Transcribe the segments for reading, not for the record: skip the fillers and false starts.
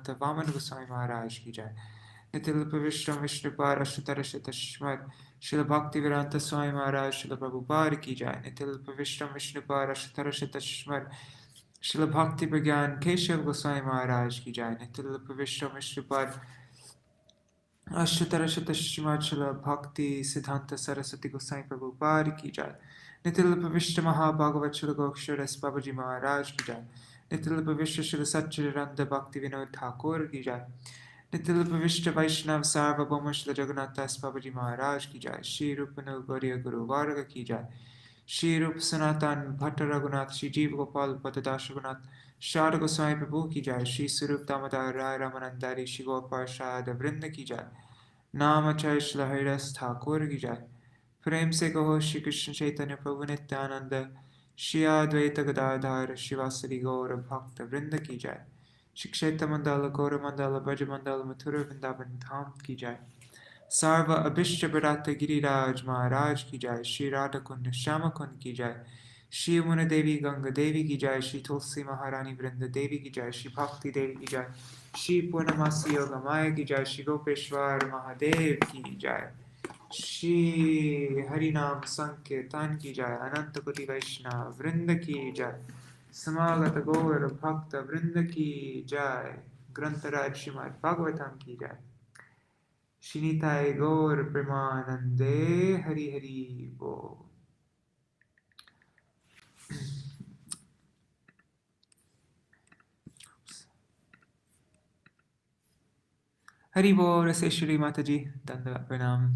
भक्तिवेदांत वामन गोस्वामी महाराज की जय। नितिल विष्णु विष्णुपाद अष्टोत्तर शतश्रीमद् श्रील भक्तिवेदांत स्वामी महाराज श्रील प्रभुपाद की जय। नितिल विष्णु विष्णुपाद अष्टोत्तर शतश्रीमद् श्रील भक्ति विज्ञान केशव गोस्वामी महाराज की जय। नितिल विष्णु विष्णुपाद अष्टोत्तर शतश्रीमद् श्रील भक्ति सिद्धांत सरस्वती गोस्वामी प्रभुपाद की जय। नितिल विष्णु महाभागवत श्रील गोक्षर बाबाजी महाराज की जय। नितिल विष्णु श्री सच्चिदानंद भक्ति विनोद ठाकुर की जय। नितिल विष्णु वैष्णव सार्वभौम श्री जगन्नाथ दास बाबाजी महाराज की जय। श्री रूप गौरी गुरु वर्ग की जय। श्री रूप सनातन भट्ट रघुनाथ श्री जीव गोपाल पतदास रघुनाथ शारद गोस्वामी प्रभु की जय। श्री स्वरूप दामोदर राय रामानंदारी श्री गोपाल शारद वृंद की जय। नाम अक्षय श्री हरिदास ठाकुर की जय। प्रेम से कहो श्री कृष्ण चैतन्य प्रभु नित्यानंद श्री अद्वैत गदाधर शिवासरी गौर भक्त वृंद की जय। श्री क्षेत्र मंडल गौर मंडल ब्रज मंडल मथुरा वृंदावन धाम की जय। सर्व अभिष्ट विराट गिरिराज महाराज की जय। श्री राधा कुंड श्याम कुंड की जय। श्री यमुना देवी गंगा देवी की जय। श्री तुलसी महारानी वृंद देवी की जय। श्री भक्ति देवी की जय। श्री पूर्णमासी योग माया की जय। श्री गोपेश्वर महादेव की जय। श्री हरिनाम संकीर्तन की जय। अनंत कोटि वैष्णव वृंद की जय। समागत गौर भक्त वृंद की जय। ग्रंथराज श्रीमद् भागवतम की जय। श्रीनिताय गौर प्रेमानंदे हरि हरि बोल। हरि बोल से श्री माता जी दंडवत प्रणाम।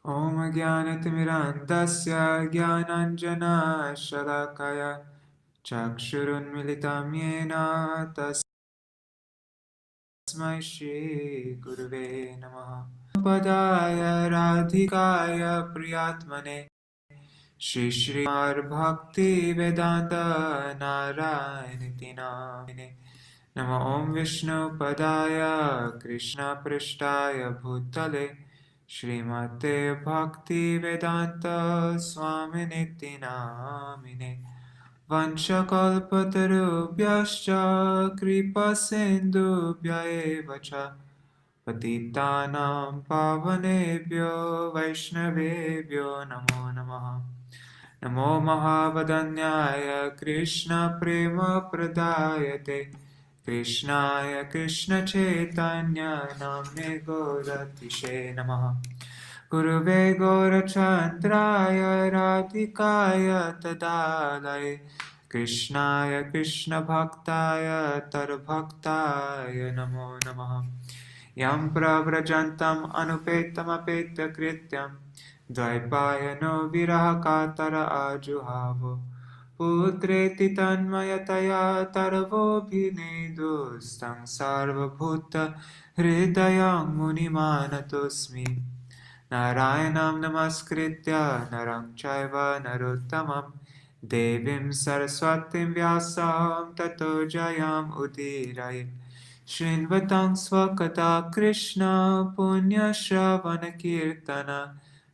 ओम ज्ञानतिमिरान्धस्य ज्ञानाञ्जनशलाकय चक्षुरुन्मिलितं येन तस्मै श्रीगुरुवे नमः। पदाय राधिकाय प्रियात्मने श्रीमद्भक्तिवेदान्त नारायणीति नामिने। नमो ओं विष्णुपदाय कृष्णपृष्ठाय भूतले श्रीमते भक्तिवेदान्त स्वामिनिति नामिने। वंशकल्पतरुभ्यश्च कृपासिन्धुभ्य एव च पतितानां पावनेभ्यो वैष्णवेभ्यो नमो नमः। नमो महावदन्याय कृष्णप्रेमप्रदायते कृष्णाय कृष्णचैतन्य नाम्ने गौरतिशे नमः। गुरुवे गौरचन्द्राय राधिकाय तदालये कृष्णाय कृष्णभक्ताय तरभक्ताय नमो नमः। यं प्रव्रजन्तम् अनुपेतमपेत्य कृत्यं द्वैपायनो विरहकातर आजुहाव पुत्रेति तन्मयतया तरवोऽभिनेदुस्तं सर्वभूतहृदयं मुनिमानतोऽस्मि। नारायणं नमस्कृत्य नरं चैव नरोत्तमं देवीं सरस्वतीं व्यासं ततो जयम् उदीरयेत्। शृण्वतां स्वकथा कृष्ण पुण्यश्रवणकीर्तन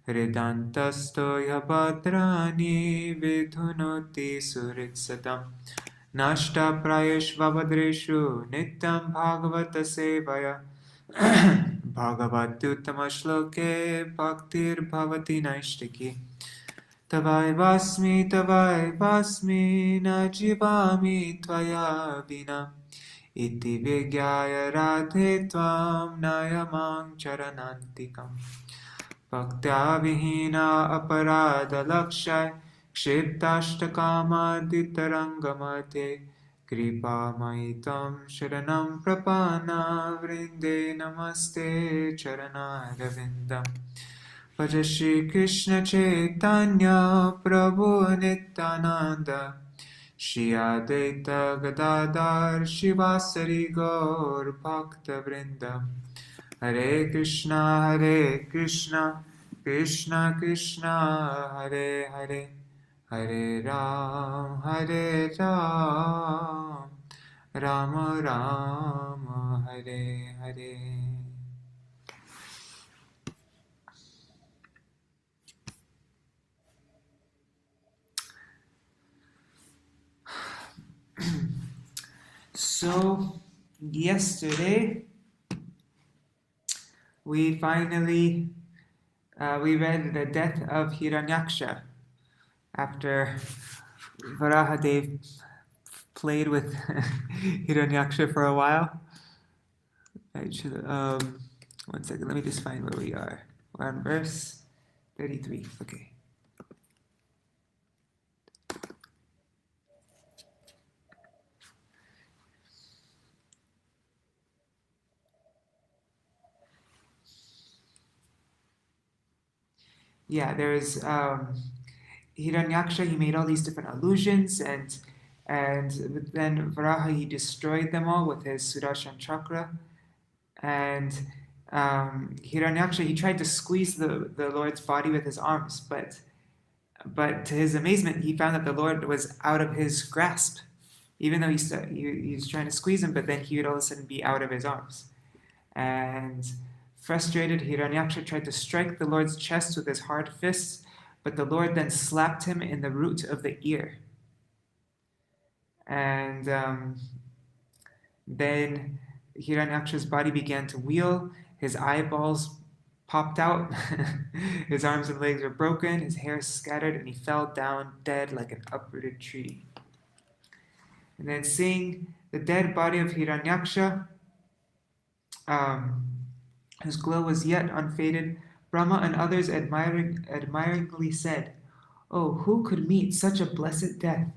हृदन्तस्थो ह्यभद्राणि विधुनोति सुहृत्सतम्। नष्टप्रायेष्वभद्रेषु नित्यं भागवत सेवया भगवत्युत्तमश्लोके भक्तिर्भवति नैष्टिकी। तवैवास्मि न जीवामि त्वया विना इति विज्ञाय राधे त्वां नयमां चरणान्तिकम्। भक्त्या विहीना अपराधलक्षय क्षिप्ताष्टकामादितरङ्गमध्ये कृपामयि त्वं शरणं प्रपन्ना वृन्दे नमस्ते चरणारविन्दम्। भज श्रीकृष्ण चैतन्य प्रभु नित्यानन्द श्री अद्वैत गदाधर शिवासरि गौर भक्तवृन्द। हरे Krishna Krishna Krishna Hare Hare Hare Ram Ram Ram Hare Hare. So, yesterday, we finally we read the death of Hiranyaksha after Varahadev played with Hiranyaksha for a while. One second, let me just find where we are. We're on verse 33. Okay. Yeah, there's Hiranyaksha. He made all these different illusions, and then Varaha, he destroyed them all with his Sudarshan chakra. And Hiranyaksha, he tried to squeeze the Lord's body with his arms, but to his amazement, he found that the Lord was out of his grasp. Even though he was trying to squeeze him, but then he would all of a sudden be out of his arms. And frustrated, Hiranyaksha tried to strike the Lord's chest with his hard fists, but the Lord then slapped him in the root of the ear. And then Hiranyaksha's body began to wheel, his eyeballs popped out, his arms and legs were broken, his hair scattered, and he fell down dead like an uprooted tree. And then seeing the dead body of Hiranyaksha, whose glow was yet unfaded, Brahma and others admiringly said, "Oh, who could meet such a blessed death?"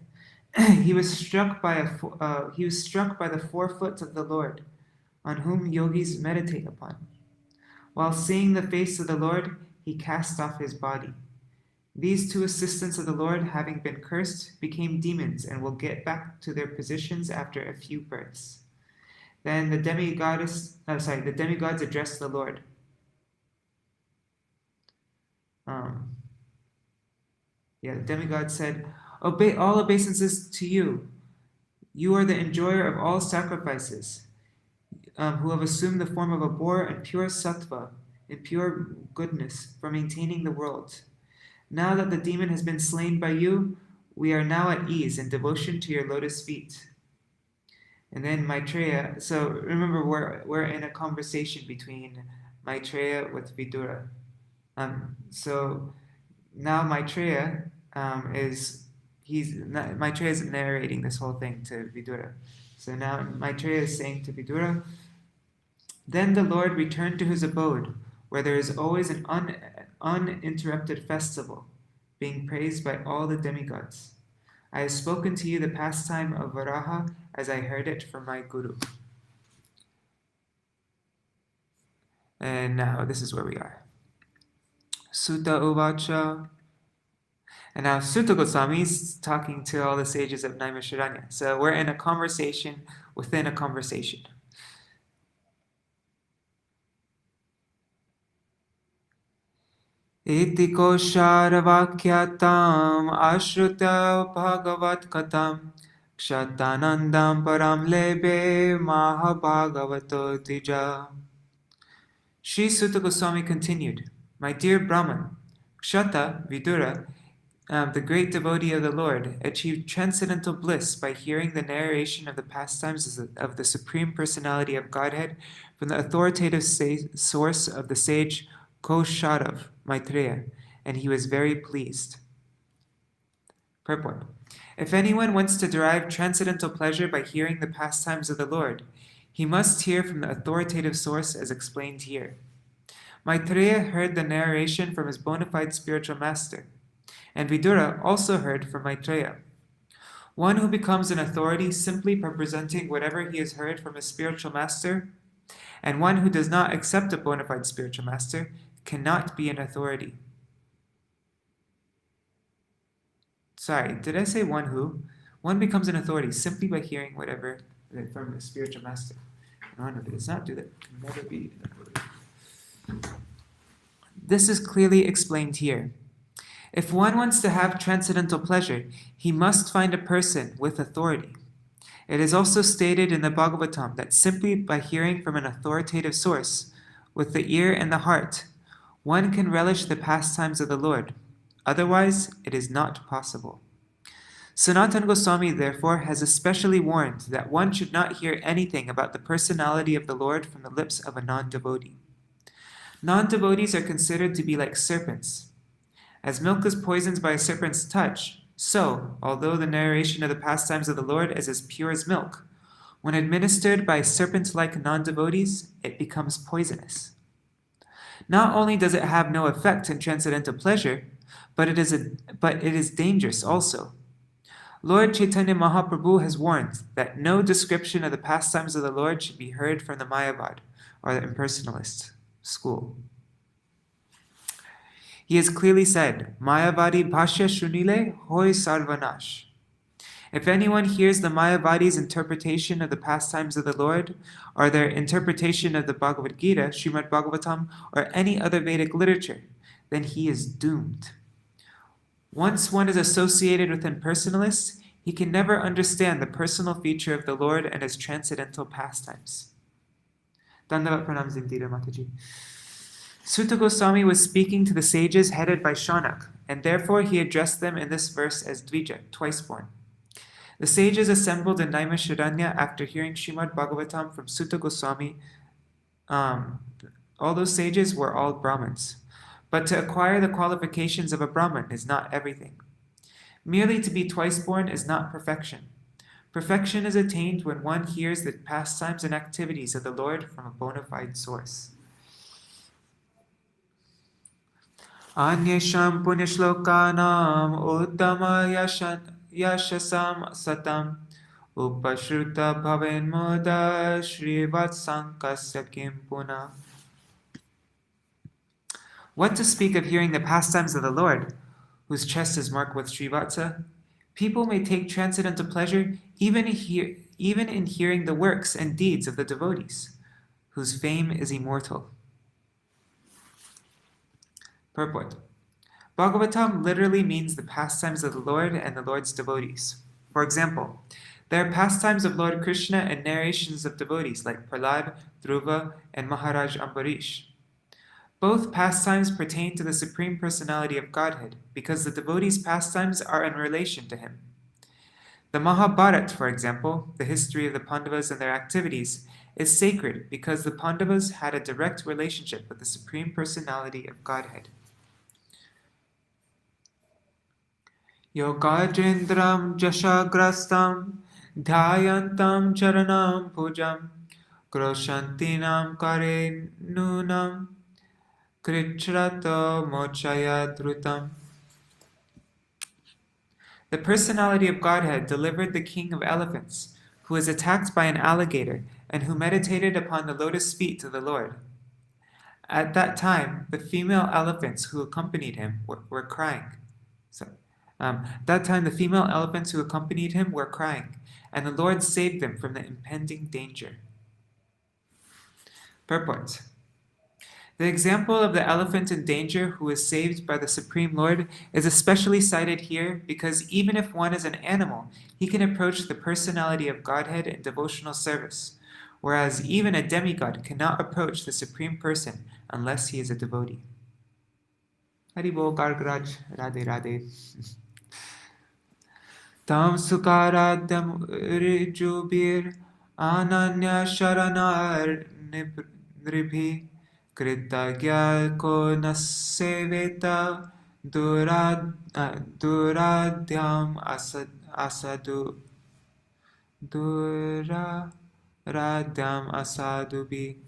He was struck by the 4 foot of the Lord, on whom yogis meditate upon. While seeing the face of the Lord, he cast off his body. These 2 assistants of the Lord, having been cursed, became demons and will get back to their positions after a few births. Then the demigods addressed the Lord. The demigod said, all obeisances to you. You are the enjoyer of all sacrifices, who have assumed the form of a boar and pure sattva, in pure goodness, for maintaining the world. Now that the demon has been slain by you, we are now at ease in devotion to your lotus feet. And then Maitreya, so remember we're in a conversation between Maitreya with Vidura. So now Maitreya is narrating this whole thing to Vidura. So now Maitreya is saying to Vidura, "Then the Lord returned to his abode, where there is always an uninterrupted festival, being praised by all the demigods. I have spoken to you the pastime of Varaha as I heard it from my Guru." And now this is where we are. Sutta Uvacha. And now Sutta Goswami is talking to all the sages of Naimisharanya. So we're in a conversation within a conversation. Iti kosharavakyatam ashruta bhagavat katam kshatanandam param lebe mahabhagavato tija. Sri Sutta Goswami continued, "My dear Brahman, Kshata, Vidura, the great devotee of the Lord, achieved transcendental bliss by hearing the narration of the pastimes of the Supreme Personality of Godhead from the authoritative source of the sage Kosharav, Maitreya, and he was very pleased." Purport. If anyone wants to derive transcendental pleasure by hearing the pastimes of the Lord, he must hear from the authoritative source as explained here. Maitreya heard the narration from his bona fide spiritual master, and Vidura also heard from Maitreya. One who becomes an authority simply by presenting whatever he has heard from his spiritual master, and one who does not accept a bona fide spiritual master, cannot be an authority. Sorry, did I say one who? One becomes an authority simply by hearing whatever from a spiritual master. And one who does not do that can never be an authority. This is clearly explained here. If one wants to have transcendental pleasure, he must find a person with authority. It is also stated in the Bhagavatam that simply by hearing from an authoritative source, with the ear and the heart, one can relish the pastimes of the Lord. Otherwise, it is not possible. Sanatana Goswami, therefore, has especially warned that one should not hear anything about the personality of the Lord from the lips of a non-devotee. Non-devotees are considered to be like serpents. As milk is poisoned by a serpent's touch, so, although the narration of the pastimes of the Lord is as pure as milk, when administered by serpent-like non-devotees, it becomes poisonous. Not only does it have no effect in transcendental pleasure, but it is dangerous also. Lord Chaitanya Mahaprabhu has warned that no description of the pastimes of the Lord should be heard from the Mayavad, or the impersonalist school. He has clearly said, Mayavadi bhashya shunile hoy sarvanash. If anyone hears the Mayavadi's interpretation of the pastimes of the Lord, or their interpretation of the Bhagavad Gita, Śrīmad-Bhāgavatam, or any other Vedic literature, then he is doomed. Once one is associated with impersonalists, he can never understand the personal feature of the Lord and his transcendental pastimes. Dandavat pranam Zindira Mataji. Sutta Goswami was speaking to the sages headed by Shaunak, and therefore he addressed them in this verse as Dvija, twice born. The sages assembled in Naimisharanya after hearing Śrīmad-Bhāgavatam from Sutta Goswami. All those sages were all Brahmins. But to acquire the qualifications of a Brahmin is not everything. Merely to be twice born is not perfection. Perfection is attained when one hears the pastimes and activities of the Lord from a bona fide source. Anyesham punyashlokanam uttama yashasam satam upashruta bhaven moda shrivatsankasya kim puna. What to speak of hearing the pastimes of the Lord, whose chest is marked with Srivatsa? People may take transcendental pleasure even in hearing the works and deeds of the devotees, whose fame is immortal. Purport. Bhagavatam literally means the pastimes of the Lord and the Lord's devotees. For example, there are pastimes of Lord Krishna and narrations of devotees like Prahlad, Dhruva, and Maharaj Ambarish. Both pastimes pertain to the Supreme Personality of Godhead, because the devotees' pastimes are in relation to him. The Mahabharata, for example, the history of the Pandavas and their activities, is sacred because the Pandavas had a direct relationship with the Supreme Personality of Godhead. Yogajendram jashagrastam dhyayantam charanam pujam kroshantinam kare nunam Krichrato mochaya drutam. The personality of Godhead delivered the king of elephants, who was attacked by an alligator and who meditated upon the lotus feet of the Lord. At that time, the female elephants who accompanied him were crying. And the Lord saved them from the impending danger. Purport. The example of the elephant in danger who is saved by the Supreme Lord is especially cited here because even if one is an animal, he can approach the personality of Godhead in devotional service, whereas even a demigod cannot approach the Supreme Person unless he is a devotee. Haribol Gargraj, Radhe Radhe. Tam Sukaradam Rijubir Ananya Sharanar Nribhi Kritagya ko naseveta duradyam asadubi.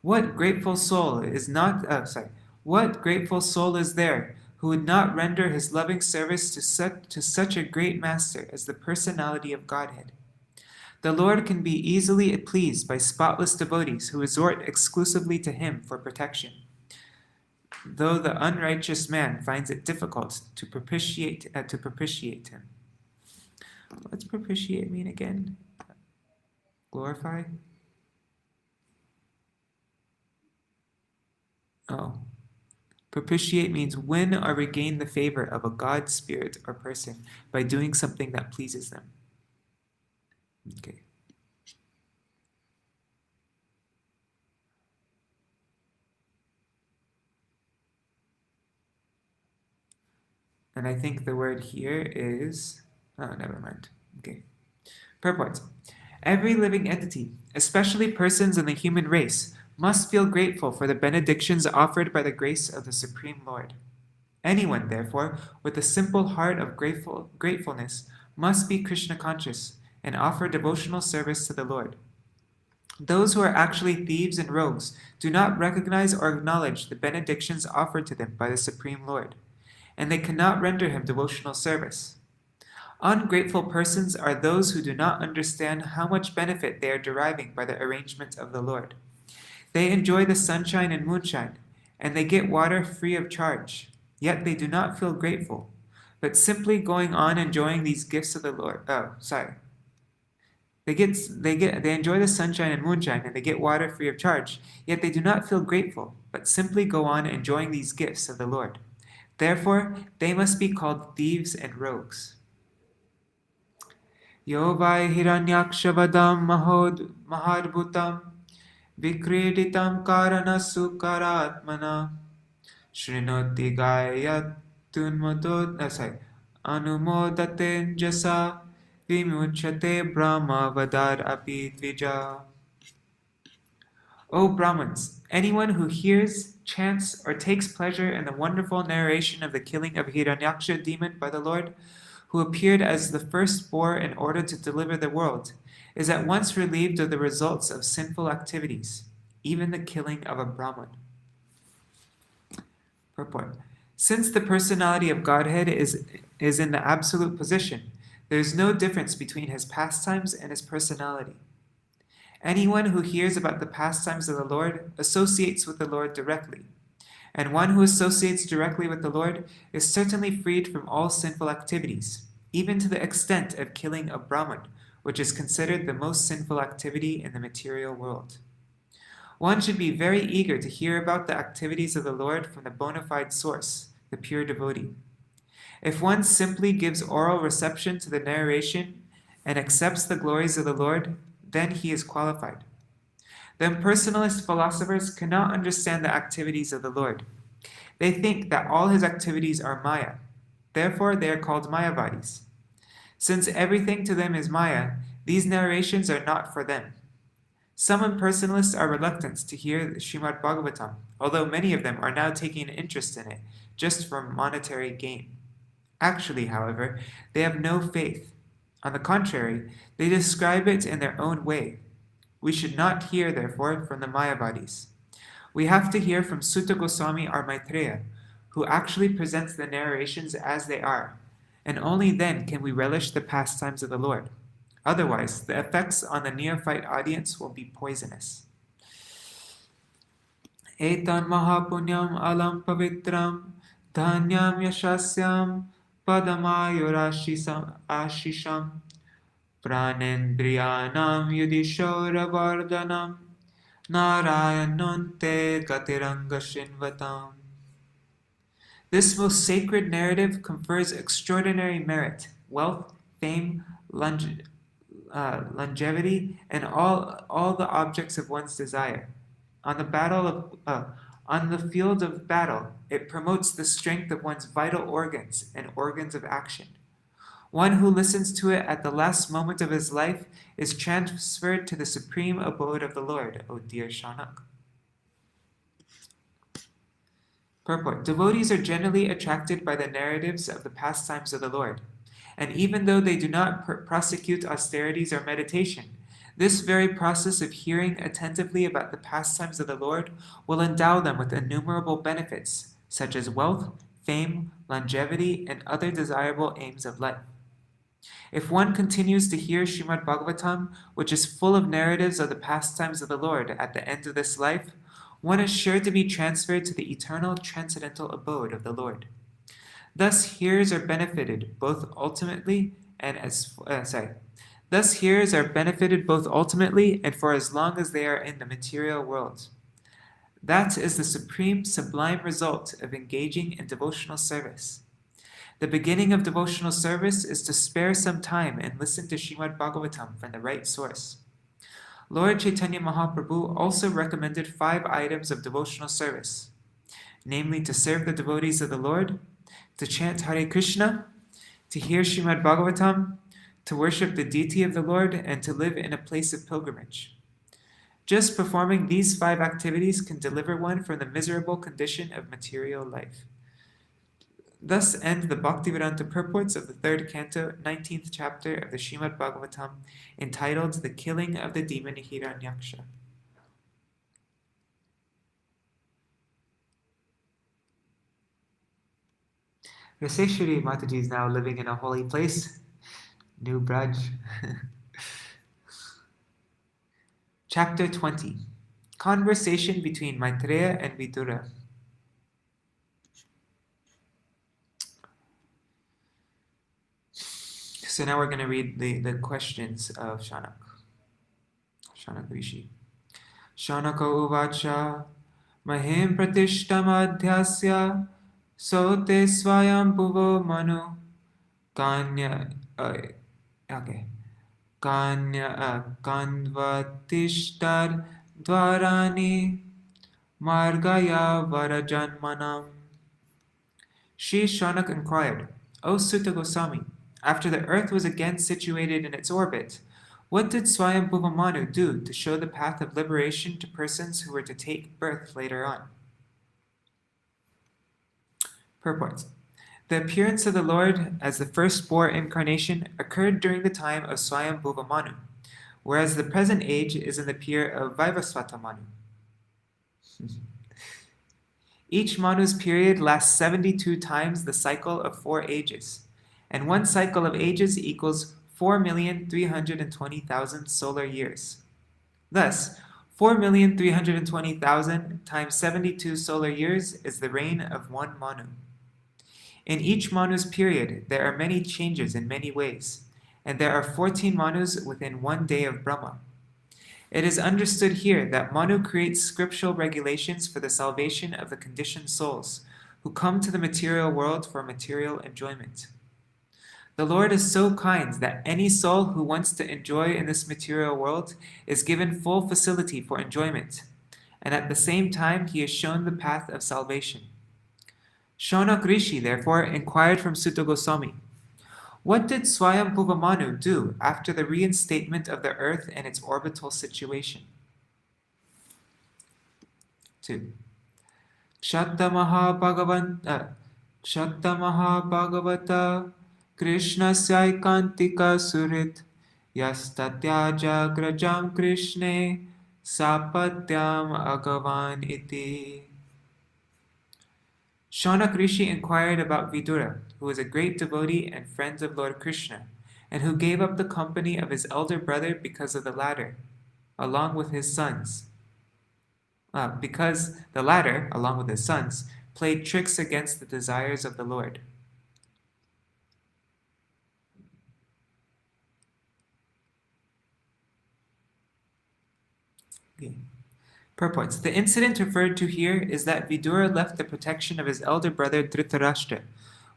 What grateful soul is there who would not render his loving service to such a great master as the personality of Godhead? The Lord can be easily pleased by spotless devotees who resort exclusively to him for protection, though the unrighteous man finds it difficult to propitiate him. What's propitiate mean again? Glorify? Oh. Propitiate means win or regain the favor of a god, spirit, or person by doing something that pleases them. Okay. And I think the word here is, oh, never mind. Okay. Purport. Every living entity, especially persons in the human race, must feel grateful for the benedictions offered by the grace of the Supreme Lord. Anyone, therefore, with a simple heart of gratefulness must be Krishna conscious and offer devotional service to the Lord. Those who are actually thieves and rogues do not recognize or acknowledge the benedictions offered to them by the Supreme Lord, and they cannot render him devotional service. Ungrateful persons are those who do not understand how much benefit they are deriving by the arrangement of the Lord. They enjoy the sunshine and moonshine, and they get water free of charge, yet they do not feel grateful, but simply going on enjoying these gifts of the Lord. They enjoy the sunshine and moonshine, and they get water free of charge, yet they do not feel grateful, but simply go on enjoying these gifts of the Lord. Therefore, they must be called thieves and rogues. Yo vai hiranyakshavadam mahadbhutam vikreditam karana sukaratmana shrinoti gayatunmadod anumodate jasa vimuchate brahma vadar api dvija. O Brahmins, anyone who hears, chants, or takes pleasure in the wonderful narration of the killing of Hiranyaksha demon by the Lord, who appeared as the first boar in order to deliver the world, is at once relieved of the results of sinful activities, even the killing of a Brahmin. Purport. Since the personality of Godhead is in the absolute position, there is no difference between his pastimes and his personality. Anyone who hears about the pastimes of the Lord associates with the Lord directly, and one who associates directly with the Lord is certainly freed from all sinful activities, even to the extent of killing a Brahmin, which is considered the most sinful activity in the material world. One should be very eager to hear about the activities of the Lord from the bona fide source, the pure devotee. If one simply gives oral reception to the narration and accepts the glories of the Lord, then he is qualified. The impersonalist philosophers cannot understand the activities of the Lord. They think that all his activities are Maya. Therefore, they are called Mayavadis. Since everything to them is Maya, these narrations are not for them. Some impersonalists are reluctant to hear the Śrīmad-Bhāgavatam, although many of them are now taking an interest in it, just for monetary gain. Actually, however, they have no faith. On the contrary, they describe it in their own way. We should not hear, therefore, from the Mayavadis. We have to hear from Sutta Goswami or Maitreya, who actually presents the narrations as they are, and only then can we relish the pastimes of the Lord. Otherwise, the effects on the neophyte audience will be poisonous. Etan mahapunyam alam pavitram dhanyam yashasyam padamayurashisham pranendriyanam yudhishoravardhanam narayanante gatiranga shinvatam. This most sacred narrative confers extraordinary merit, wealth, fame, longevity, and all the objects of one's desire. On the field of battle, it promotes the strength of one's vital organs and organs of action. One who listens to it at the last moment of his life is transferred to the supreme abode of the Lord, O dear Saunaka. Purport. Devotees are generally attracted by the narratives of the pastimes of the Lord, and even though they do not prosecute austerities or meditation, this very process of hearing attentively about the pastimes of the Lord will endow them with innumerable benefits, such as wealth, fame, longevity, and other desirable aims of life. If one continues to hear Śrīmad-Bhāgavatam, which is full of narratives of the pastimes of the Lord at the end of this life, one is sure to be transferred to the eternal transcendental abode of the Lord. Thus hearers are benefited both ultimately and for as long as they are in the material world. That is the supreme sublime result of engaging in devotional service. The beginning of devotional service is to spare some time and listen to Śrīmad-Bhāgavatam from the right source. Lord Chaitanya Mahaprabhu also recommended 5 items of devotional service, namely to serve the devotees of the Lord, to chant Hare Krishna, to hear Śrīmad-Bhāgavatam, to worship the deity of the Lord, and to live in a place of pilgrimage. Just performing these 5 activities can deliver one from the miserable condition of material life. Thus end the Bhaktivedanta purports of the 3rd canto, 19th chapter of the Śrīmad-Bhāgavatam, entitled The Killing of the Demon Hiranyaksha. Raseshwari Mataji is now living in a holy place, New Braj. Chapter 20. Conversation between Maitreya and Vidura. So now we're going to read the questions of Saunaka Rsi. Saunaka uvacha mahim pratishtam adhyasya sote swayam bhuvo manu kanya kanvatishtar dvarani margaya varajanmanam. Sri Saunaka inquired, O Sutta Goswami, after the earth was again situated in its orbit, what did Swayambhuva Manu do to show the path of liberation to persons who were to take birth later on? Purport. The appearance of the Lord as the firstborn incarnation occurred during the time of Swayambhuva Manu, whereas the present age is in the period of Vaivasvata Manu. Each Manu's period lasts 72 times the cycle of 4 ages, and one cycle of ages equals 4,320,000 solar years. Thus, 4,320,000 times 72 solar years is the reign of one Manu. In each Manu's period, there are many changes in many ways, and there are 14 Manus within one day of Brahma. It is understood here that Manu creates scriptural regulations for the salvation of the conditioned souls who come to the material world for material enjoyment. The Lord is so kind that any soul who wants to enjoy in this material world is given full facility for enjoyment, and at the same time he has shown the path of salvation. Saunaka Rsi therefore inquired from Sutta Goswami, what did Swayambhuva Manu do after the reinstatement of the earth in its orbital situation? 2. Kshatta Mahabhagavata Krishna Saikantika Surit Yastatyaja Grajam Krishne Sapatyam Agavan Iti. Saunaka Rsi inquired about Vidura, who was a great devotee and friend of Lord Krishna, and who gave up the company of his elder brother because of the latter, along with his sons. Because the latter, along with his sons, played tricks against the desires of the Lord. Purports. The incident referred to here is that Vidura left the protection of his elder brother Dhritarashtra,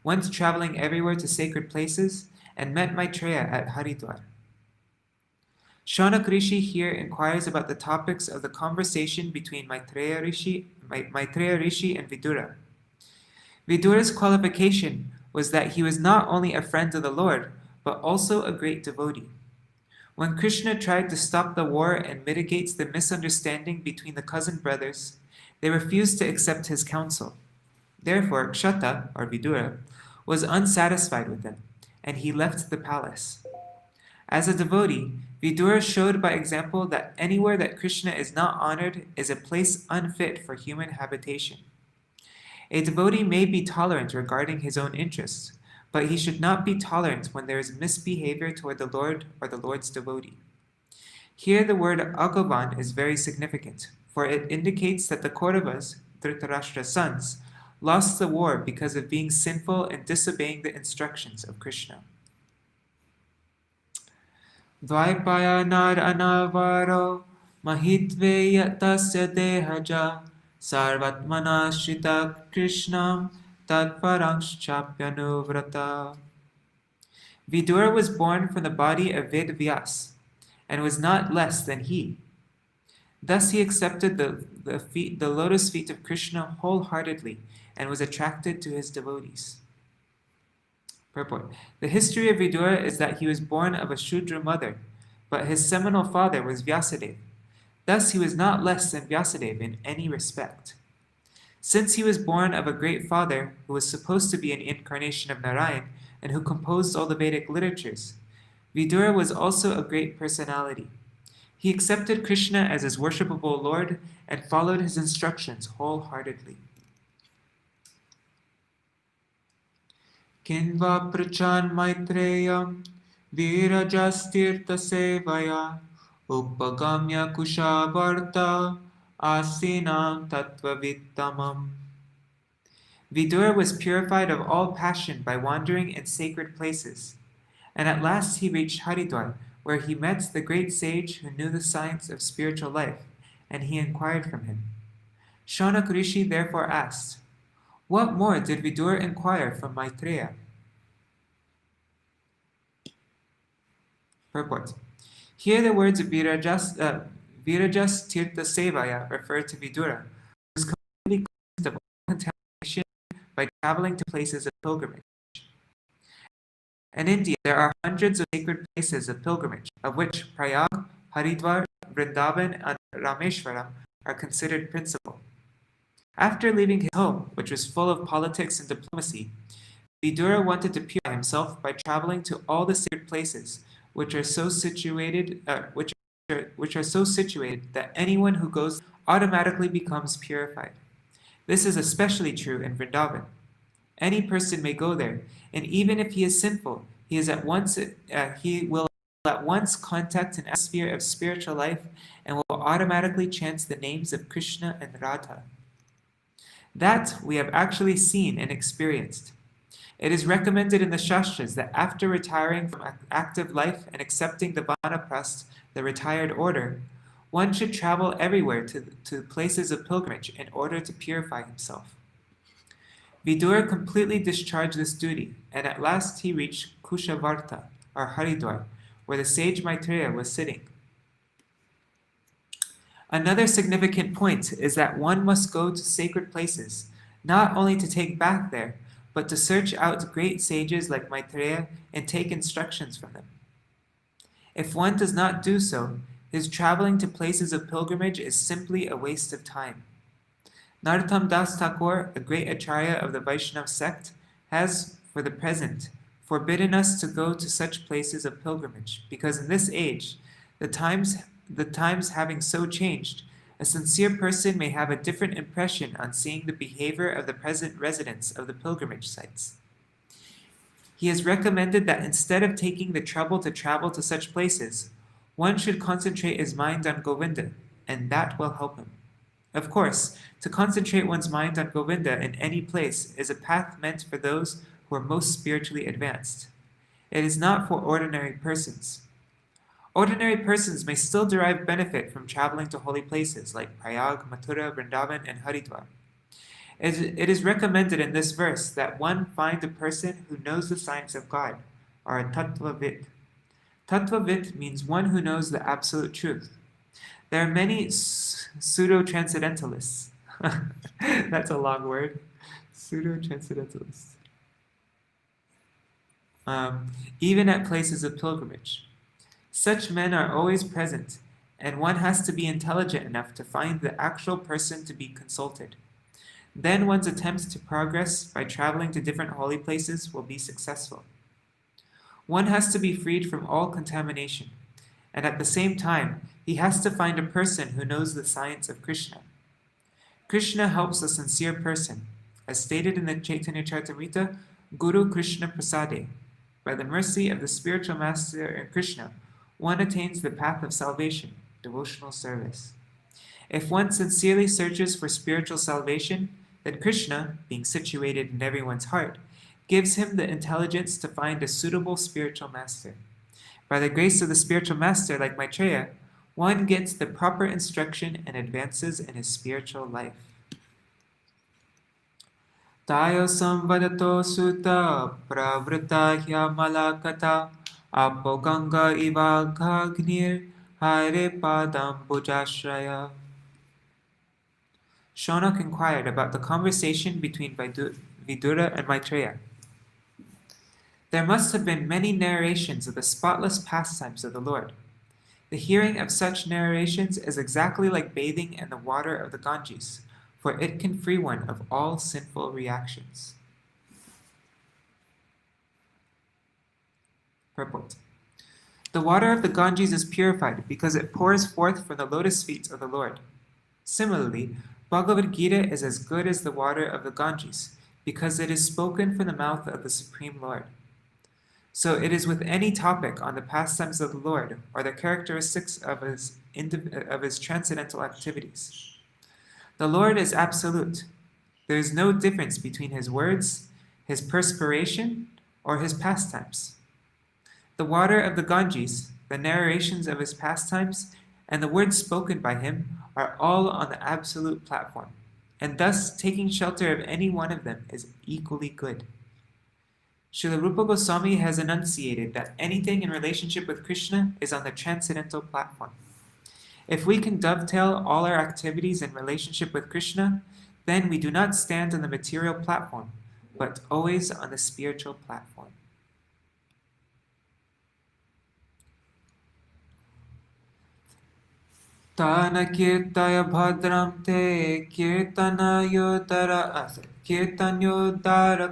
once traveling everywhere to sacred places, and met Maitreya at Haridwar. Saunaka Rsi here inquires about the topics of the conversation between Maitreya Rsi and Vidura. Vidura's qualification was that he was not only a friend of the Lord, but also a great devotee. When Krishna tried to stop the war and mitigate the misunderstanding between the cousin brothers, they refused to accept his counsel. Therefore, Kshatta, or Vidura, was unsatisfied with them, and he left the palace. As a devotee, Vidura showed by example that anywhere that Krishna is not honored is a place unfit for human habitation. A devotee may be tolerant regarding his own interests, but he should not be tolerant when there is misbehavior toward the Lord or the Lord's devotee. Here the word Agavan is very significant, for it indicates that the Kauravas, Dhritarashtra's sons, lost the war because of being sinful and disobeying the instructions of Krishna. Dvaipayanar anavaro mahitve yatasya dehaja sarvatmana shrita krishnam tatparamshchapyanuvrata. Vidura was born from the body of Vedvyas and was not less than he. Thus he accepted the lotus feet of Krishna wholeheartedly and was attracted to his devotees. Purport. The history of Vidura is that he was born of a Shudra mother, but his seminal father was Vyasadeva. Thus he was not less than Vyasadeva in any respect. Since he was born of a great father who was supposed to be an incarnation of Narayan and who composed all the Vedic literatures, Vidura was also a great personality. He accepted Krishna as his worshipable Lord and followed his instructions wholeheartedly. Kinva prachan maitreyam virajastirtha sevaya upagamya kushavarta asinam tattvavittamam. Vidura was purified of all passion by wandering in sacred places, and at last he reached Haridwar, where he met the great sage who knew the science of spiritual life, and he inquired from him. Saunaka Rsi therefore asked, "What more did Vidura inquire from Maitreya?" Purport. Here the words Virajas Tirtha Sevaya refer to Vidura, who was completely cleansed of all contamination by traveling to places of pilgrimage. In India, there are hundreds of sacred places of pilgrimage, of which Prayag, Haridwar, Vrindavan, and Rameshwaram are considered principal. After leaving his home, which was full of politics and diplomacy, Vidura wanted to purify himself by traveling to all the sacred places, which are so situated that anyone who goes automatically becomes purified. This is especially true in Vrindavan. Any person may go there, and even if he is sinful, he will at once contact an atmosphere of spiritual life and will automatically chant the names of Krishna and Radha. That we have actually seen and experienced. It is recommended in the Shastras that after retiring from active life and accepting the Vanaprastha, the retired order, one should travel everywhere to places of pilgrimage in order to purify himself. Vidura completely discharged this duty, and at last he reached Kushavarta, or Haridwar, where the sage Maitreya was sitting. Another significant point is that one must go to sacred places, not only to take bath there, but to search out great sages like Maitreya and take instructions from them. If one does not do so, his traveling to places of pilgrimage is simply a waste of time. Narottam Das Thakur, a great acharya of the Vaishnava sect, has, for the present, forbidden us to go to such places of pilgrimage, because in this age, the times having so changed, a sincere person may have a different impression on seeing the behavior of the present residents of the pilgrimage sites. He has recommended that instead of taking the trouble to travel to such places, one should concentrate his mind on Govinda, and that will help him. Of course, to concentrate one's mind on Govinda in any place is a path meant for those who are most spiritually advanced. It is not for ordinary persons. Ordinary persons may still derive benefit from traveling to holy places like Prayag, Mathura, Vrindavan, and Haridwar. It is recommended in this verse that one find a person who knows the science of God, or a tattvavit. Tattvavit means one who knows the absolute truth. There are many pseudo-transcendentalists. That's a long word. Pseudo-transcendentalists. Even at places of pilgrimage. Such men are always present, and one has to be intelligent enough to find the actual person to be consulted. Then one's attempts to progress by traveling to different holy places will be successful. One has to be freed from all contamination, and at the same time, he has to find a person who knows the science of Krishna. Krishna helps a sincere person, as stated in the Chaitanya Charitamrita, Guru Krishna Prasade. By the mercy of the spiritual master and Krishna, one attains the path of salvation, devotional service. If one sincerely searches for spiritual salvation, then Krishna, being situated in everyone's heart, gives him the intelligence to find a suitable spiritual master. By the grace of the spiritual master like Maitreya, one gets the proper instruction and advances in his spiritual life. Tayo samvadato sutta pravrita malakata apo ganga iva ghagnir hare padam bhujashraya. Shaunak inquired about the conversation between Vidura and Maitreya. There must have been many narrations of the spotless pastimes of the Lord. The hearing of such narrations is exactly like bathing in the water of the Ganges, for it can free one of all sinful reactions. Purport. The water of the Ganges is purified because it pours forth from the lotus feet of the Lord. Similarly, Bhagavad Gita is as good as the water of the Ganges because it is spoken from the mouth of the Supreme Lord. So it is with any topic on the pastimes of the Lord or the characteristics of his transcendental activities. The Lord is absolute. There is no difference between his words, his perspiration, or his pastimes. The water of the Ganges, the narrations of his pastimes, and the words spoken by him are all on the absolute platform, and thus taking shelter of any one of them is equally good. Srila Rupa Goswami has enunciated that anything in relationship with Krishna is on the transcendental platform. If we can dovetail all our activities in relationship with Krishna, then we do not stand on the material platform, but always on the spiritual platform. Tana kirtaya bhadram te kirtanyodara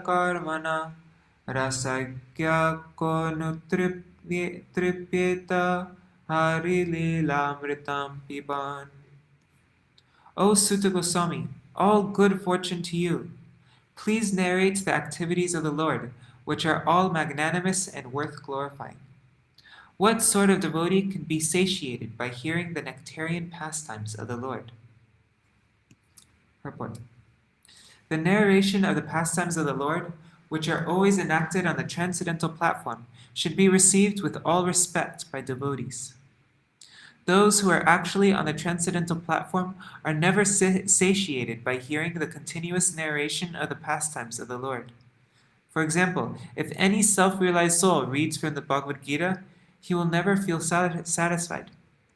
karmana rasagya ko nutripyeta hari lilamritam piban. O Sutta Goswami, all good fortune to you. Please narrate the activities of the Lord, which are all magnanimous and worth glorifying. What sort of devotee can be satiated by hearing the nectarian pastimes of the Lord? Purport. The narration of the pastimes of the Lord, which are always enacted on the transcendental platform, should be received with all respect by devotees. Those who are actually on the transcendental platform are never satiated by hearing the continuous narration of the pastimes of the Lord. For example, if any self-realized soul reads from the Bhagavad Gita, he will never feel satisfied.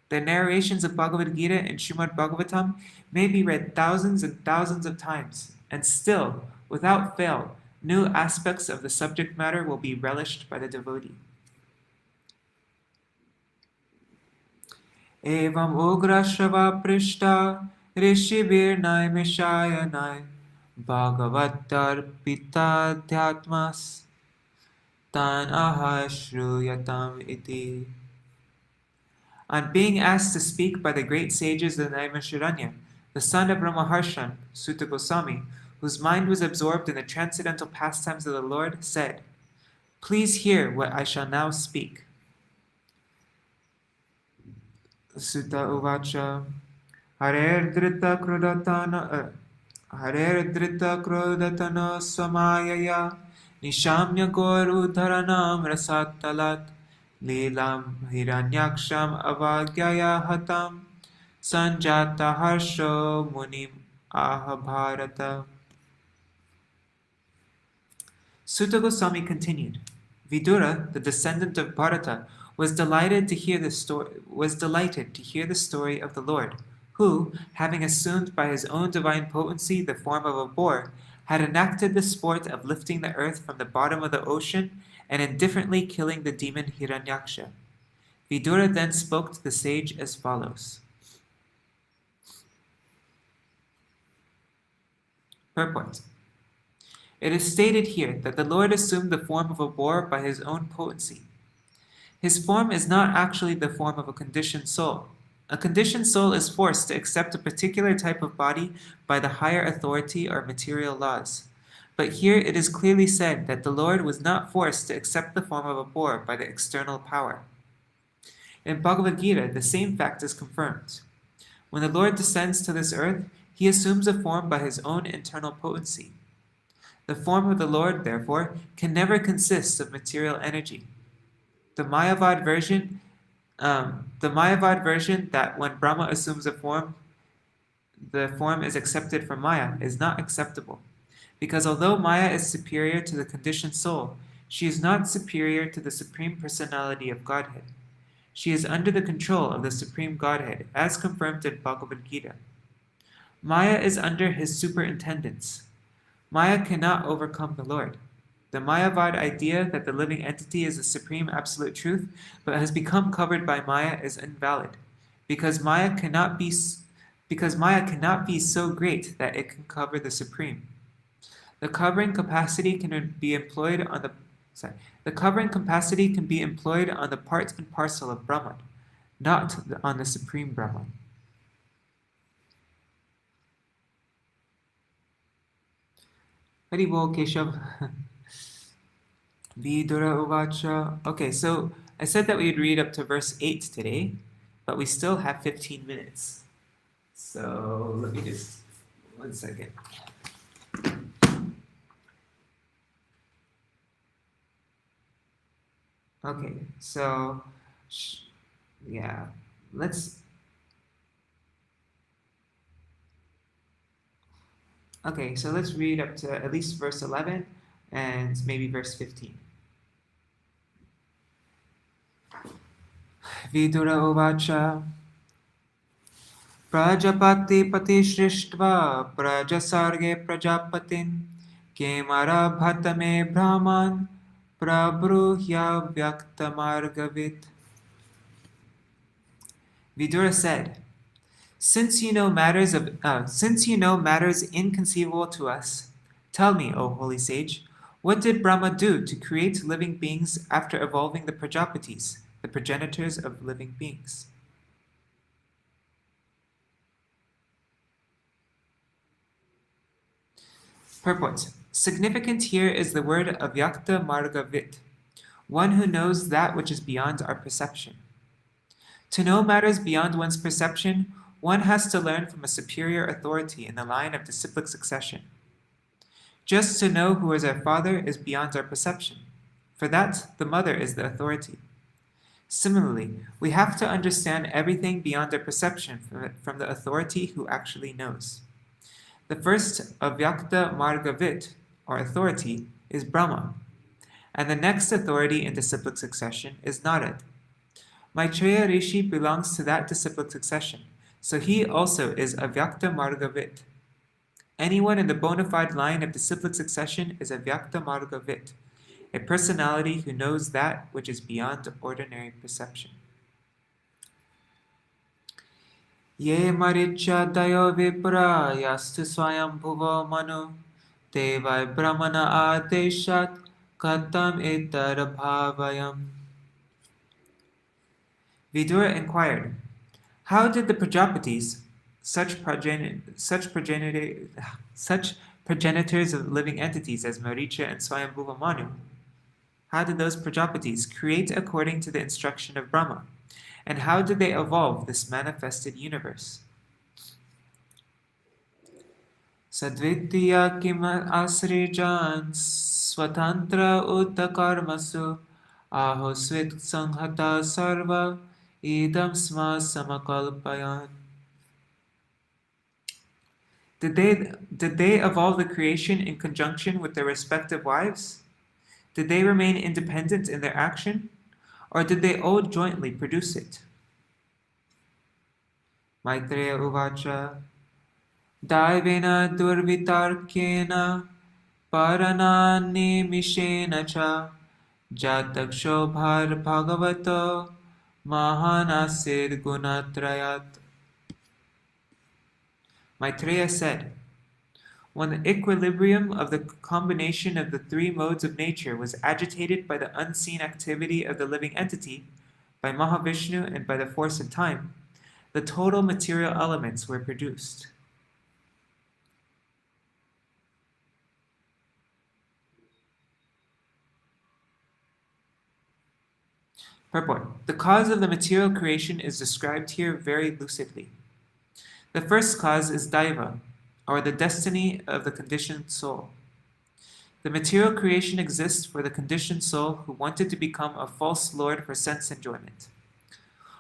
The narrations of Bhagavad Gita and Śrīmad-Bhāgavatam may be read thousands and thousands of times, and still, without fail, new aspects of the subject matter will be relished by the devotee. Evam ugra shava prishta rishibir naimishayanai bhagavatar pita dhyatmas tan aha shruyatam iti. On being asked to speak by the great sages of Naimisharanya, the son of Brahmaharshan, Sutta Goswami, whose mind was absorbed in the transcendental pastimes of the Lord, said, "Please hear what I shall now speak." Sutta Uvacha Harer Drita Krudatana Swamayaya Nishamya Goru Dharanam Rasatalat Leelam Hiranyaksham Avagyaya Hatam Sanjata Harsho Munim Ahabharata. Sutta Goswami continued, Vidura, the descendant of Bharata, was delighted to hear the story of the Lord, who, having assumed by his own divine potency the form of a boar, had enacted the sport of lifting the earth from the bottom of the ocean and indifferently killing the demon Hiranyaksha. Vidura then spoke to the sage as follows. Purport. It is stated here that the Lord assumed the form of a boar by his own potency. His form is not actually the form of a conditioned soul. A conditioned soul is forced to accept a particular type of body by the higher authority or material laws. But here it is clearly said that the Lord was not forced to accept the form of a boar by the external power. In Bhagavad Gita, the same fact is confirmed. When the Lord descends to this earth, he assumes a form by his own internal potency. The form of the Lord, therefore, can never consist of material energy. The Mayavad version that when Brahma assumes a form, the form is accepted from Maya is not acceptable, because although Maya is superior to the conditioned soul, she is not superior to the Supreme Personality of Godhead. She is under the control of the Supreme Godhead, as confirmed in Bhagavad Gita. Maya is under his superintendence. Maya cannot overcome the Lord. The Mayavad idea that the living entity is the supreme absolute truth, but has become covered by Maya, is invalid, because Maya cannot be so great that it can cover the supreme. The covering capacity can be employed on the part and parcel of Brahman, not on the supreme Brahman. Haribol Keshav. Vidura Uvacha. Okay, so I said that we'd read up to verse 8 today, but we still have 15 minutes. So let me just, 1 second. Okay, so, yeah, let's, okay, so let's read up to at least verse 11 and maybe verse 15. Vidura Uvacha. Prajapati pati srishtva prajasarge prajapatin kemara bhatame brahman prabruhya vyaktamargavit. Vidura said, since you know matters inconceivable to us, tell me, O holy sage, what did Brahma do to create living beings after evolving the Prajapatis, the progenitors of living beings? Purport. Significant here is the word avyakta margavit, one who knows that which is beyond our perception. To know matters beyond one's perception, one has to learn from a superior authority in the line of disciplic succession. Just to know who is our father is beyond our perception. For that, the mother is the authority. Similarly, we have to understand everything beyond our perception from the authority who actually knows. The first avyakta margavit, or authority, is Brahma, and the next authority in disciplic succession is Narad. Maitreya Rishi belongs to that disciplic succession, so he also is avyakta margavit. Anyone in the bona fide line of disciplic succession is avyakta margavit, a personality who knows that which is beyond ordinary perception. Ye maricha dayo vipra yastu swayam bhuva manu devai brahmana adeshat katam itar bhavayam. Vidura inquired, how did the Prajapatis, such progenitors of living entities as Maricha and Swayambhuva Manu, how did those Prajapatis create according to the instruction of Brahma? And how did they evolve this manifested universe? Sadvitya kima asrijan swatantra uttakarmasu aho svit sanghata sarva idam sma samakalpayan. Did they evolve the creation in conjunction with their respective wives? Did they remain independent in their action? Or did they all jointly produce it? Maitreya Uvacha. Daivena durvitarkena paranani mishena cha jataksho bhar bhagavato mahanasir gunatrayat. Maitreya said, when the equilibrium of the combination of the three modes of nature was agitated by the unseen activity of the living entity, by Mahavishnu and by the force of time, the total material elements were produced. Purport. The cause of the material creation is described here very lucidly. The first cause is Daiva, or the destiny of the conditioned soul. The material creation exists for the conditioned soul who wanted to become a false lord for sense enjoyment.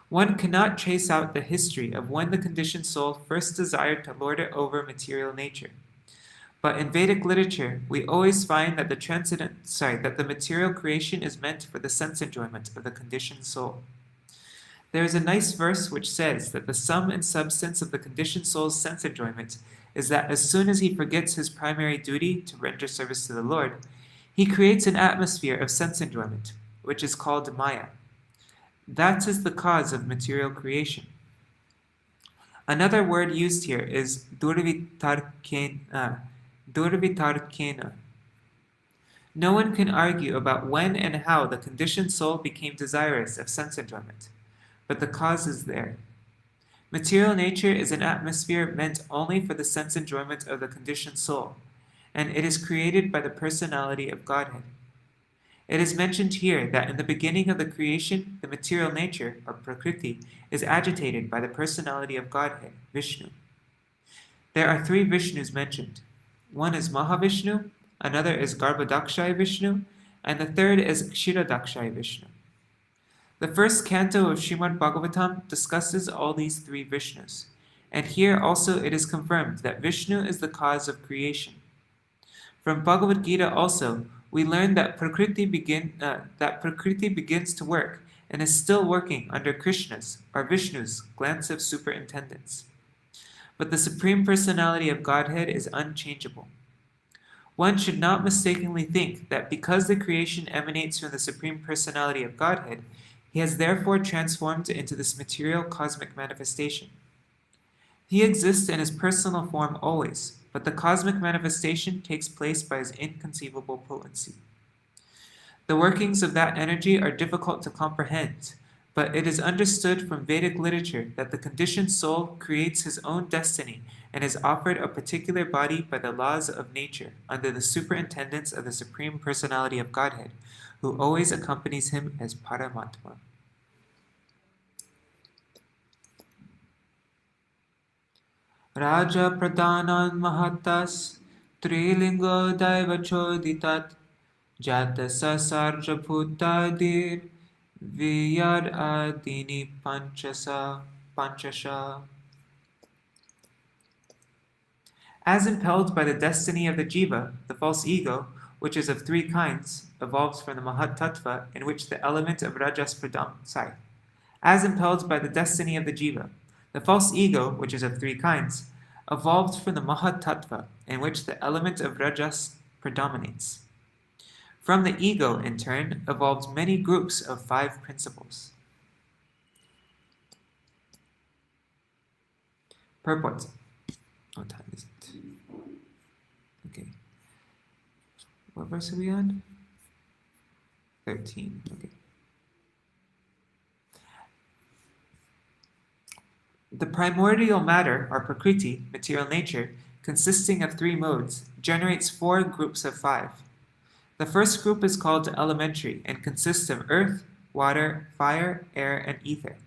One cannot trace out the history of when the conditioned soul first desired to lord it over material nature. But in Vedic literature, we always find that the material creation is meant for the sense enjoyment of the conditioned soul. There is a nice verse which says that the sum and substance of the conditioned soul's sense enjoyment is that as soon as he forgets his primary duty to render service to the Lord, He creates an atmosphere of sense enjoyment, which is called Maya. That is the cause of material creation. Another word used here is durvitarkena. No one can argue about when and how the conditioned soul became desirous of sense enjoyment, but the cause is there. Material nature is an atmosphere meant only for the sense enjoyment of the conditioned soul, and it is created by the personality of Godhead. It is mentioned here that in the beginning of the creation, the material nature, or Prakriti, is agitated by the personality of Godhead, Vishnu. There are three Vishnus mentioned. One is Mahavishnu, another is Garbhodakshaya Vishnu, and the third is Kshirodakshaya Vishnu. The first canto of Śrīmad-Bhāgavatam discusses all these three Vishnus, and here also it is confirmed that Vishnu is the cause of creation. From Bhagavad Gita also, we learn that Prakriti begins to work and is still working under Krishna's or Vishnu's glance of superintendence. But the Supreme Personality of Godhead is unchangeable. One should not mistakenly think that because the creation emanates from the Supreme Personality of Godhead, he has therefore transformed into this material cosmic manifestation. He exists in his personal form always, but the cosmic manifestation takes place by his inconceivable potency. The workings of that energy are difficult to comprehend, but it is understood from Vedic literature that the conditioned soul creates his own destiny and is offered a particular body by the laws of nature under the superintendence of the Supreme Personality of Godhead, who always accompanies him as Paramatma. Raja Pradhanan Mahatas Trilingo Daiva Choditat Jata Sasarja Bhutadir Viyad Adini Panchasha. As impelled by the destiny of the jiva, the false ego, which is of three kinds, evolves from the Mahat Tattva, in which the element of Rajas As impelled by the destiny of the jiva, the false ego, which is of three kinds, evolved from the Mahat Tattva, in which the element of Rajas predominates. From the ego, in turn, evolved many groups of 5 principles. Purport. What time is it? Okay. What verse are we on? 13. Okay. The primordial matter, or Prakriti, material nature, consisting of 3 modes, generates 4 groups of 5. The first group is called elementary and consists of earth, water, fire, air, and ether.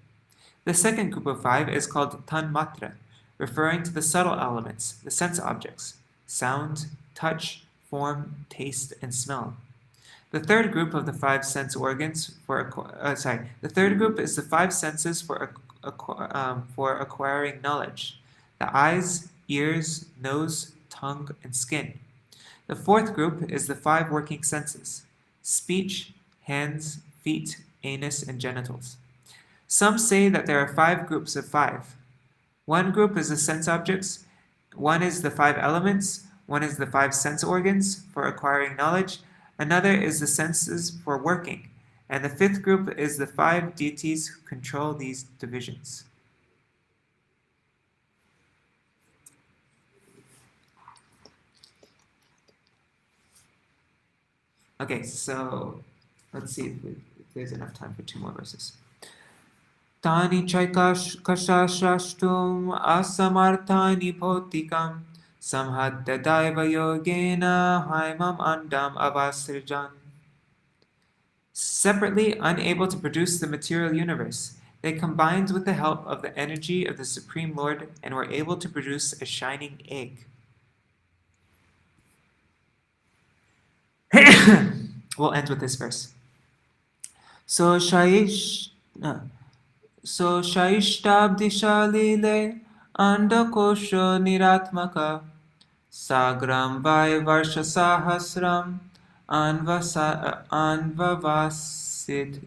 The second group of 5 is called tanmatra, referring to the subtle elements, the sense objects, sound, touch, form, taste, and smell. The third group of the 5 sense organs the third group is the 5 senses for acquiring knowledge: the eyes, ears, nose, tongue, and skin. The fourth group is the 5 working senses: speech, hands, feet, anus, and genitals. Some say that there are 5 groups of 5. One group is the sense objects, one is the 5 elements, one is the 5 sense organs for acquiring knowledge, another is the senses for working, and the 5th group is the 5 deities who control these divisions. Okay, so let's see if there's enough time for 2 more verses. Tani chaikashashashtum asamartani bhotikam samhadya daiva yogena haimam andam avasrijan. Separately, unable to produce the material universe, they combined with the help of the energy of the Supreme Lord and were able to produce a shining egg. We'll end with this verse. So shaishtabdishalile andakosho niratmaka sagram vai varsha sahasram anvavatsit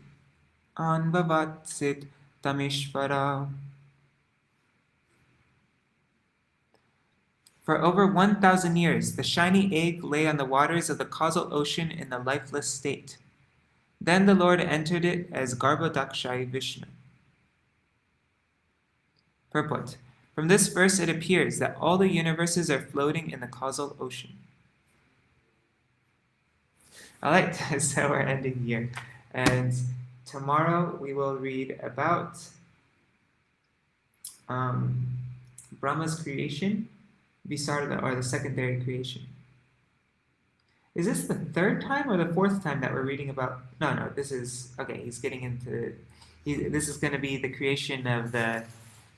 tamishvara. For over 1,000 years, the shiny egg lay on the waters of the causal ocean in a lifeless state. Then the Lord entered it as Garbhodakshai Vishnu. Purport. From this verse it appears that all the universes are floating in the causal ocean. Alright, so we're ending here. And tomorrow we will read about Brahma's creation, Visarga, or the secondary creation. Is this the third time or the fourth time that we're reading about? No, this is, okay, he's getting into, this is going to be the creation of the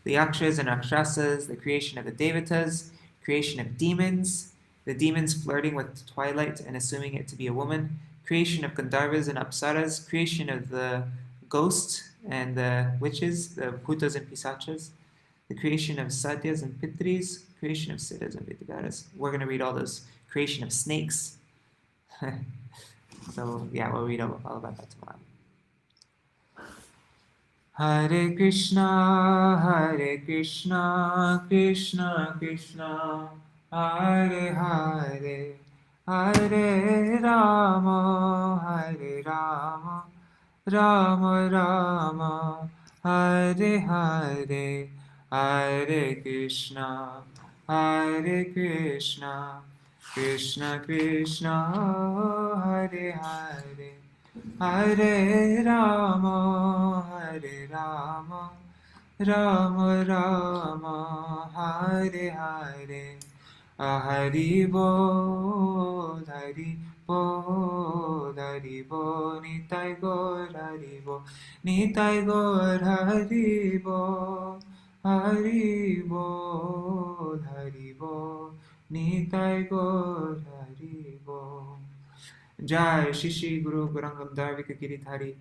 Yakshas and Rakshasas, the creation of the Devatas, creation of demons, the demons flirting with twilight and assuming it to be a woman, creation of Gandharvas and Apsaras, creation of the ghosts and the witches, the Bhutas and Pisachas, the creation of Satyas and Pitris, creation of Siddhas and Vitagaras. We're going to read all those. Creation of snakes. So, yeah, we'll read all about that tomorrow. Hare Krishna, Krishna Krishna, Hare Hare, Hare Rama, Rama Rama, Hare Hare, Hare Krishna, Krishna Krishna, Hare Hare, Hare Rama, Rama Rama, Hare Hare, Hari Bol, Hari Bol, Hari Bol, Nitai Gaur, Hari Bol, Nitai Gaur, Hari Bol, Hari Bol, Hari Bol, Nitai Gaur, Hari Bol. Jai Shishi Guru Gurangam Dharvika Giridhari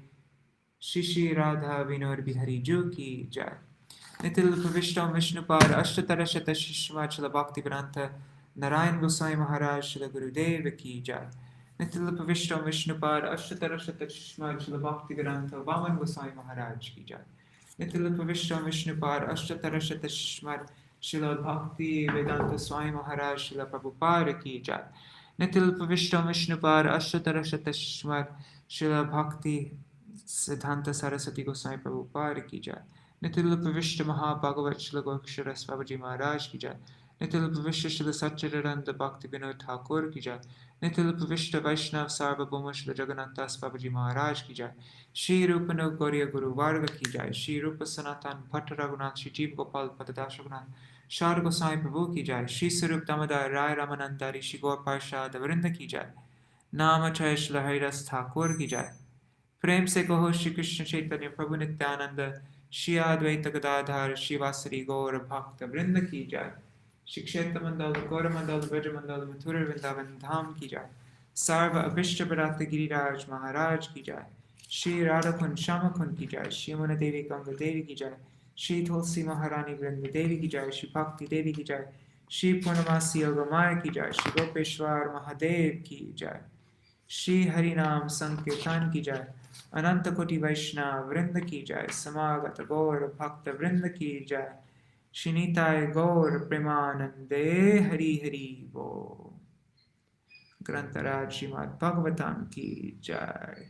Shishi Radha Vinod Bihari Ju Ki Jai. Nitil Pavishtam Vishnupad Ashtatara Shata Shishmachala Bhakti Vedanta Narayan Gosai Maharaj Shila Gurudev Ki Jai. Nitil Pavishtam Vishnupad Ashtatara Shata Shishmachala Bhakti Vedanta Vaman Gosai Maharaj Ki Jai. Nitil Pavishtam Vishnupad Ashtatara Shata Shishmar Shila Bhakti Vedanta Swami Maharaj Shila Prabhupada Ki Jai. Nitil Pavishtam Vishnupad Ashtatara Shata Shishmar Shila Bhakti Siddhanta Saraswati Gosai Prabhupada Ki Jai. Nitil Pavishta Maha-Bhagavat Shila Gokshara Swabaji Maharaj Ki Jai. Nitil Pavishta Shila Satchidananda Bhakti Vinod Thakur Ki Jai. Nitil Pavishta Vaishnav Sarvabhauma Shila Jagannatha Swabaji Maharaj Ki Jai. Shri Rupano Gauriya Guru Varga Ki Jai. Shri Rupa Sanatan Bhatta Raghunath Shri Jeev Gopal Patadash Raghunath Shar Gosai Prabhu Ki Jai. Shri Sarup Damodar Rai Ramanandari Shri Gaur Parshad Vrinda Ki Jai. Namachay Shila Haridas Thakur Ki Jai. प्रेम से कहो श्री कृष्ण चैतन्य प्रभु नित्यानंद श्री अद्वैत गदाधर शिवासरी गौर भक्त वृंद की जाय. श्री क्षेत्र मंडल गौर मंडल ब्रज मंडल मथुरा वृंदावन धाम की जाय. सर्व अभिष्ट प्रदात गिरिराज महाराज की जाय. श्री राधा कुंड श्याम कुंड की जाय. श्री यमुना देवी गंगा देवी की जाय. श्री तुलसी महारानी वृंद देवी की जाय. श्री भक्ति देवी की जाय. श्री पूर्णमासी योगमाया की जाय. श्री गोपेश्वर महादेव की जाय. श्री हरिनाम संकीर्तन की जाय. अनंत कोटि वैष्णव वृंद की जाय. समागत गौर भक्त वृंद की जाय. श्री निताय गौर प्रेमानंदे हरि हरि बोल. ग्रंथराज श्रीमद् भागवतम की जय.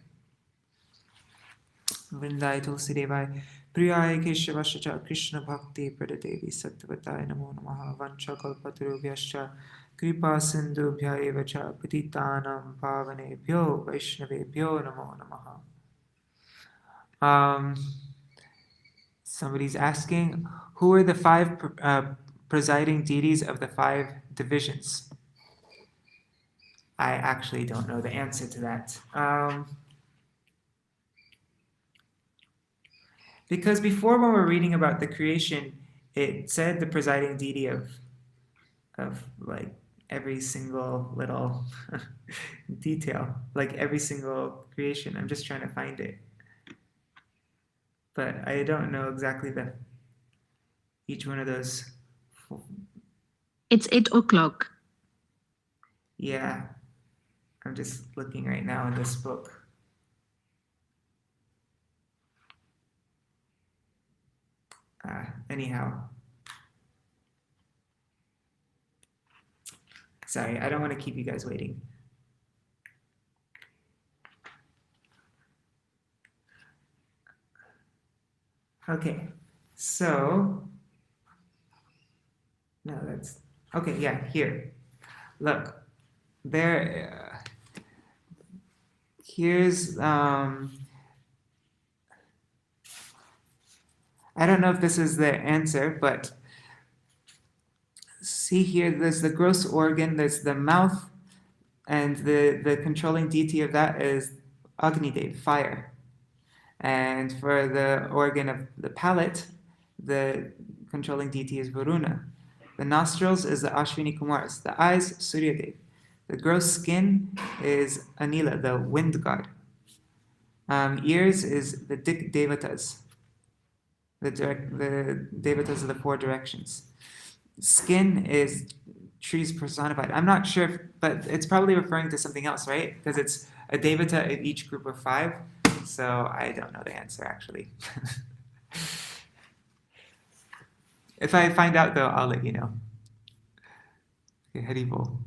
वृंदाय तुलसी देवाय प्रियाय केशवश च कृष्ण भक्ति प्रददेवी सत्वताय नमो नमः. वंशकल्पतरुभ्यश्च कृपा सिन्धुभ्य एव च पतितानां पावनेभ्यो वैष्णवेभ्यो नमो नमः. Somebody's asking, who are the five presiding deities of the five divisions? I actually don't know the answer to that. Because before, when we're reading about the creation, it said the presiding deity of like every single little detail, like every single creation. I'm just trying to find it. But I don't know exactly each one of those. It's 8 o'clock. Yeah, I'm just looking right now in this book. Anyhow. Sorry, I don't want to keep you guys waiting. Okay, so, no, that's, okay, yeah, here. Look, there, here's, I don't know if this is the answer, but see here, there's the gross organ, there's the mouth, and the controlling deity of that is Agni-dev, fire. And for the organ of the palate, the controlling deity is Varuna. The nostrils is the Ashwini Kumars. The eyes, Suryadev. The gross skin is Anila, the wind god. Ears is the Dik Devatas. The Devatas of the 4 directions. Skin is trees personified. I'm not sure, but it's probably referring to something else, right? Because it's a Devata in each group of 5. So I don't know the answer, actually. If I find out, though, I'll let you know. Okay, Haribol.